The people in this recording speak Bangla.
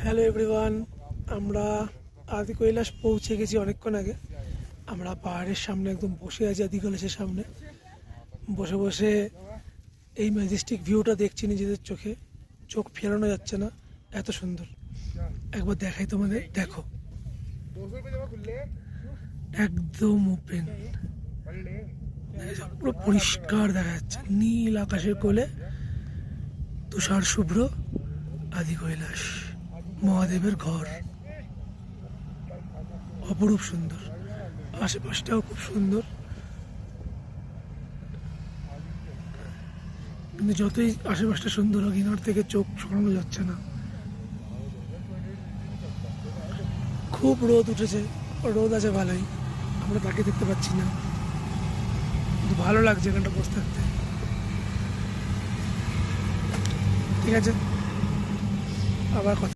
হ্যালো এভরিওয়ান, আমরা আদি কৈলাস পৌঁছে গেছি অনেকক্ষণ আগে। আমরা পাহাড়ের সামনে একদম বসে আছি, আদি কৈলাসের সামনে বসে বসে এই ম্যাজেস্টিক ভিউটা দেখছি নিজেদের চোখে। চোখ ফেরানো যাচ্ছে না, এত সুন্দর। একবার দেখাই তোমাদের, দেখো একদম ওপেন, পুরো পরিষ্কার দেখা যাচ্ছে নীল আকাশের কোলে তুষার শুভ্র আদি কৈলাস, মহাদেবের ঘর। অপরূপ সুন্দর, আশেপাশটাও খুব সুন্দর, কিন্তু যতই আশেপাশটা সুন্দর হোক ইনার থেকে চোখ সরানো যাচ্ছে না। খুব রোদ উঠেছে, রোদ আছে ভালোই, আমরা তাকে দেখতে পাচ্ছি না, কিন্তু ভালো লাগছে এখানটা বসে থাকতে। ঠিক আছে, আবার কথা।